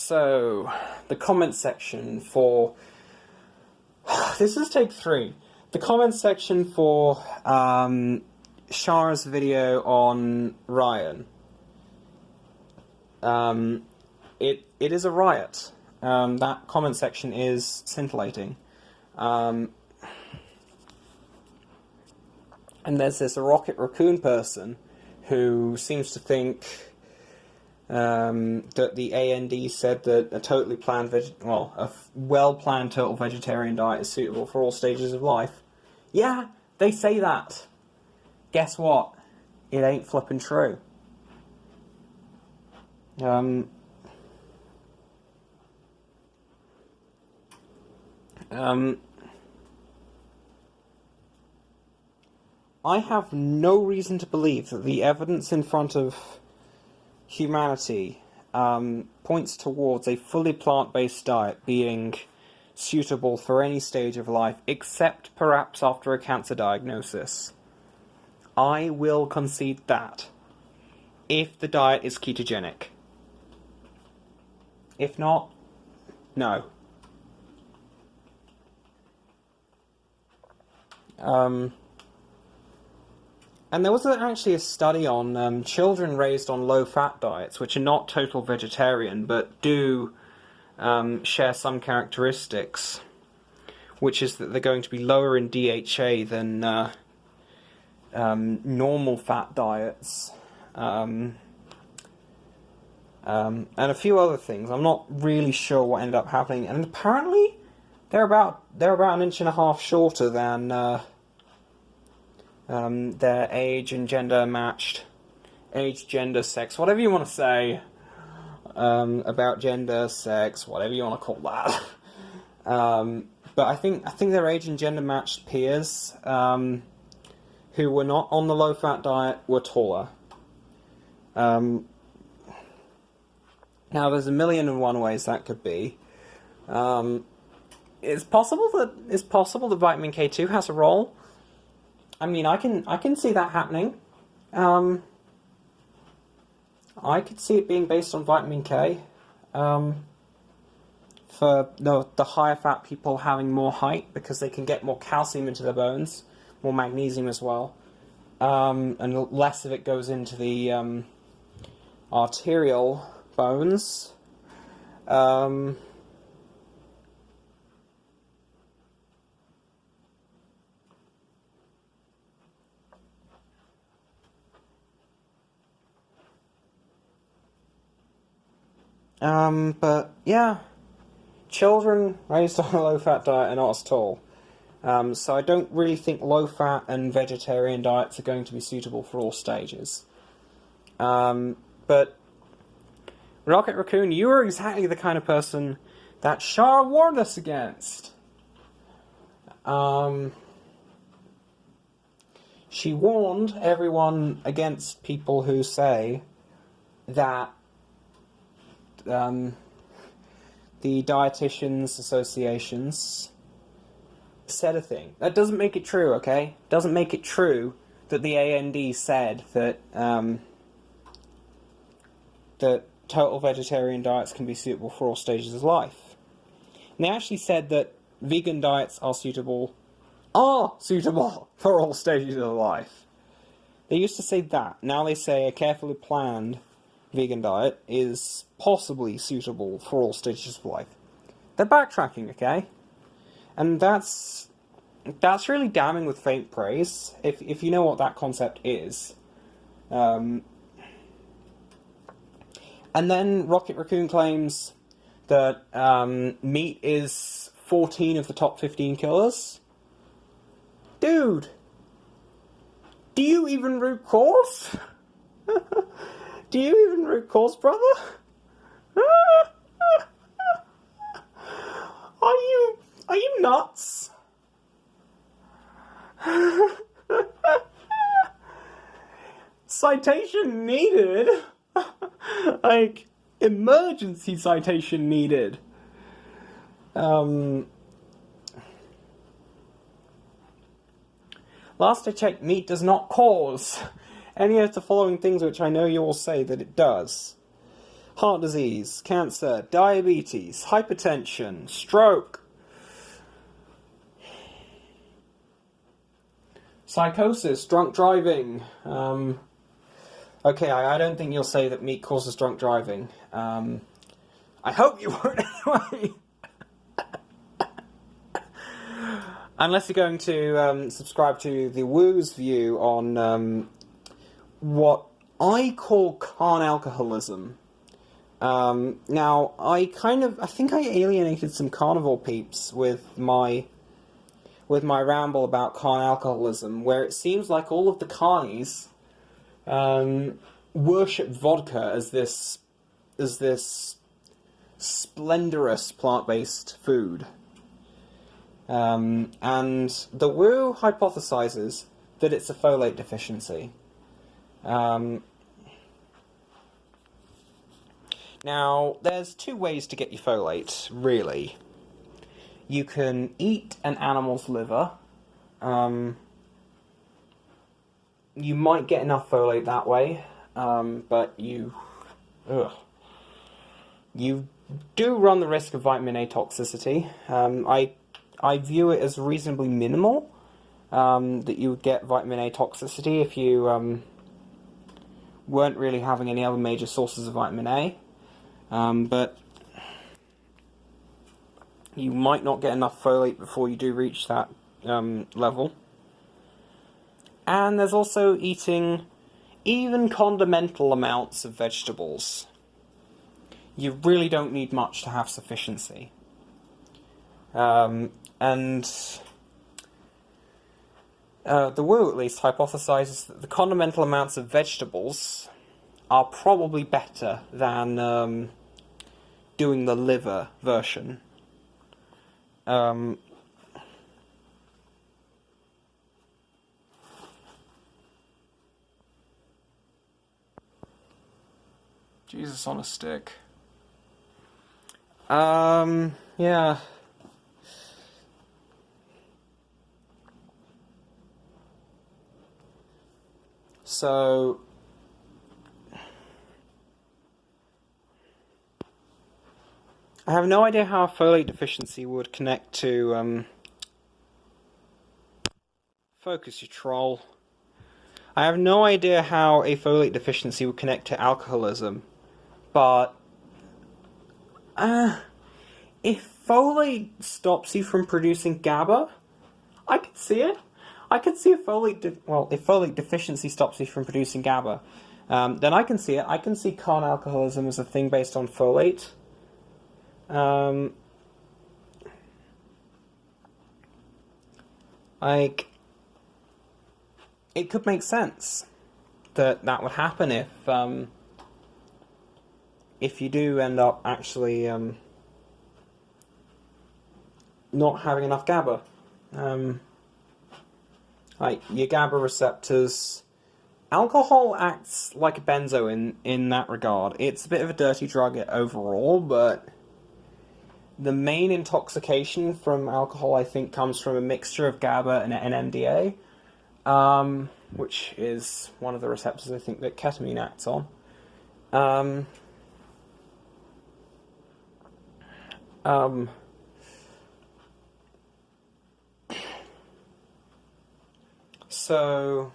So, the comment section for... this is take 3. The comment section for Char's video on Ryan. It is a riot. That comment section is scintillating. And there's this Rocket Raccoon person who seems to think that the AAND said that a totally planned, a well-planned total vegetarian diet is suitable for all stages of life. Yeah, they say that. Guess what? It ain't flippin' true. I have no reason to believe that the evidence in front of humanity points towards a fully plant-based diet being suitable for any stage of life, except perhaps after a cancer diagnosis. I will concede that, if the diet is ketogenic. If not, no. And there was actually a study on children raised on low-fat diets, which are not total vegetarian, but do share some characteristics, which is that they're going to be lower in DHA than normal fat diets, and a few other things. I'm not really sure what ended up happening, and apparently they're about an inch and a half shorter than their age and gender matched, age, gender, sex, whatever you want to say about gender, sex, whatever you want to call that. But I think their age and gender matched peers who were not on the low-fat diet were taller. Now, there's 1,000,001 ways that could be. It's possible that vitamin K2 has a role. I mean, I can see that happening. I could see it being based on vitamin K. For the higher fat people having more height because they can get more calcium into their bones, more magnesium as well, and less of it goes into the arterial bones. But yeah, children raised on a low-fat diet are not as tall. So I don't really think low-fat and vegetarian diets are going to be suitable for all stages. But Rocket Raccoon, you are exactly the kind of person that Char warned us against. She warned everyone against people who say that the Dietitians Associations said a thing. That doesn't make it true, okay? Doesn't make it true that the AAND said that that total vegetarian diets can be suitable for all stages of life. And they actually said that vegan diets are suitable for all stages of life. They used to say that. Now they say a carefully planned vegan diet is possibly suitable for all stages of life. They're backtracking, okay? And that's really damning with faint praise, if you know what that concept is. And then Rocket Raccoon claims that meat is 14 of the top 15 killers. Dude! Do you even root cause? Do you even root cause, brother? Are you nuts? Citation needed. Like, emergency citation needed. Last I checked, meat does not cause any of the following things which I know you will say that it does. heart disease, cancer, diabetes, hypertension, stroke, psychosis, drunk driving. Okay, I don't think you'll say that meat causes drunk driving. I hope you won't anyway. Unless you're going to subscribe to the Woo's view on what I call carn alcoholism. Now, I think I alienated some carnivore peeps with my ramble about carn alcoholism, where it seems like all of the carnies worship vodka as this splendorous plant-based food. And the Woo hypothesizes that it's a folate deficiency. Now, there's two ways to get your folate, really. You can eat an animal's liver. You might get enough folate that way, but you do run the risk of vitamin A toxicity. I view it as reasonably minimal, that you would get vitamin A toxicity if you weren't really having any other major sources of vitamin A. But you might not get enough folate before you do reach that level. And there's also eating even condimental amounts of vegetables. You really don't need much to have sufficiency. And the Woo, at least, hypothesizes that the condimental amounts of vegetables are probably better than doing the liver version. Jesus on a stick. Yeah. So, I have no idea how a folate deficiency would connect to, focus, you troll. I have no idea how a folate deficiency would connect to alcoholism, but, if folate stops you from producing GABA, I could see it. I could see if folate deficiency stops you from producing GABA, then I can see it. I can see carn alcoholism as a thing based on folate. It could make sense that would happen if you do end up actually not having enough GABA. Your GABA receptors. Alcohol acts like a benzo in that regard. It's a bit of a dirty drug overall, but the main intoxication from alcohol, I think, comes from a mixture of GABA and NMDA, which is one of the receptors I think that ketamine acts on. So,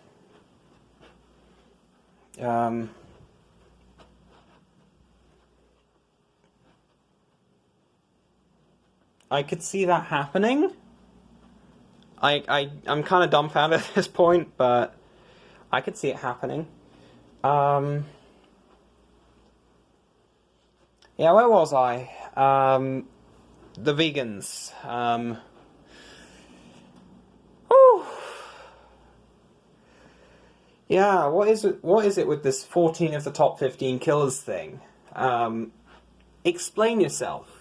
I could see that happening. I'm kind of dumbfounded at this point, but I could see it happening. Yeah, where was I? The vegans. Whew. Yeah, what is it with this 14 of the top 15 killers thing? Explain yourself.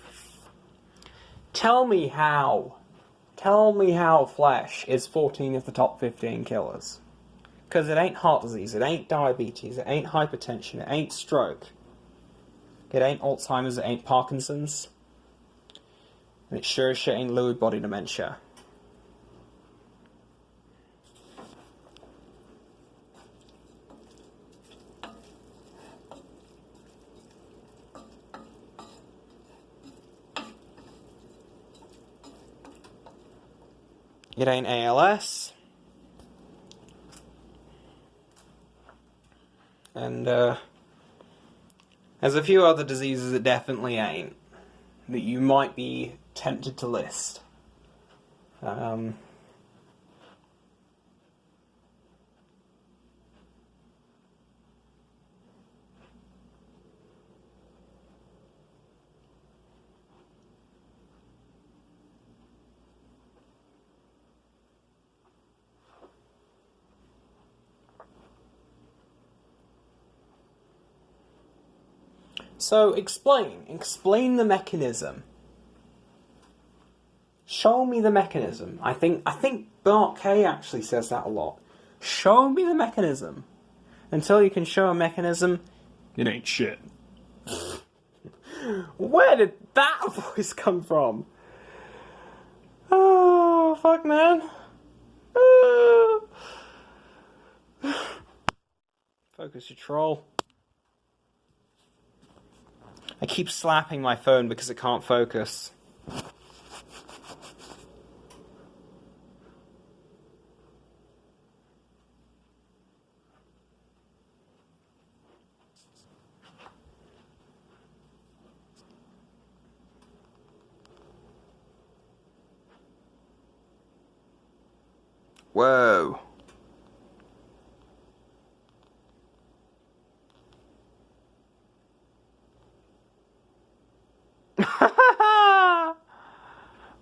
Tell me how flesh is 14 of the top 15 killers. Because it ain't heart disease, it ain't diabetes, it ain't hypertension, it ain't stroke. It ain't Alzheimer's, it ain't Parkinson's. And it sure as shit ain't Lewy body dementia. It ain't ALS. And there's a few other diseases it definitely ain't, that you might be tempted to list. So explain the mechanism. Show me the mechanism. I think Bart K actually says that a lot. Show me the mechanism. Until you can show a mechanism, it ain't shit. Where did that voice come from? Oh, fuck, man. Focus, you troll. I keep slapping my phone because it can't focus. Whoa.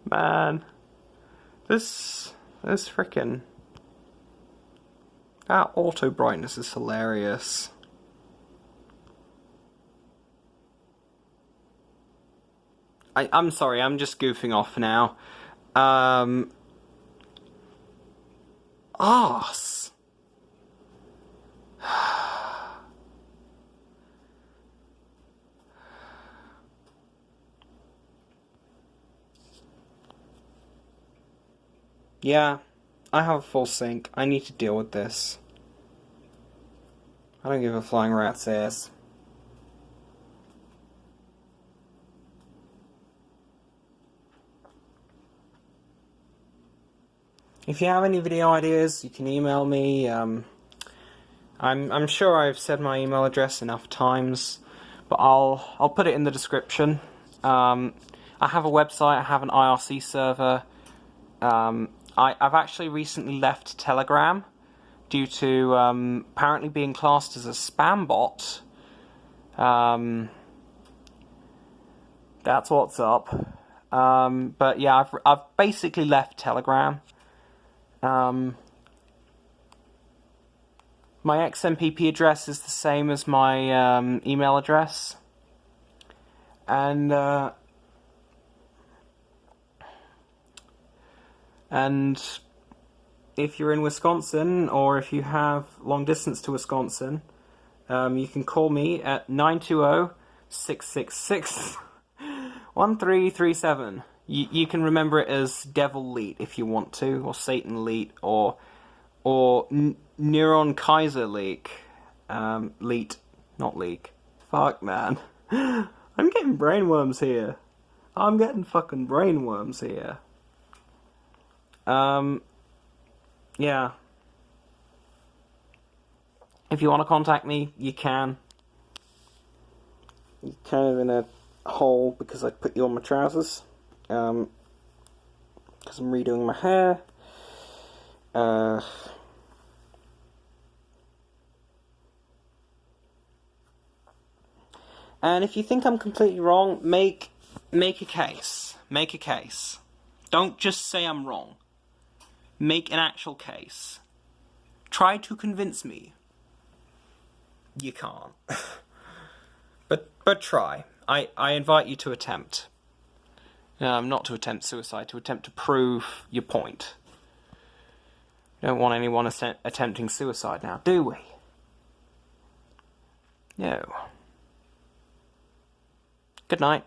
Man. This frickin'... That auto brightness is hilarious. I'm sorry, I'm just goofing off now. Arse. Yeah, I have a full sync. I need to deal with this. I don't give a flying rat's ass. If you have any video ideas, you can email me. I'm sure I've said my email address enough times, but I'll put it in the description. I have a website. I have an IRC server. I've actually recently left Telegram due to apparently being classed as a spam bot. That's what's up. But yeah, I've basically left Telegram. My XMPP address is the same as my email address, and if you're in Wisconsin, or if you have long distance to Wisconsin, you can call me at 920-666-1337. You can remember it as Devil Leet if you want to, or Satan Leet, or Neuron Kaiser Leak. Leet, not leak. Fuck, man. I'm getting brainworms here. I'm getting fucking brainworms here. Yeah. If you want to contact me, you can. You're kind of in a hole because I put you on my trousers. Because I'm redoing my hair. And if you think I'm completely wrong, make a case. Make a case. Don't just say I'm wrong. Make an actual case. Try to convince me. You can't. But try. I invite you to attempt. Not to attempt suicide, to attempt to prove your point. We don't want anyone attempting suicide now, do we? No. Good night.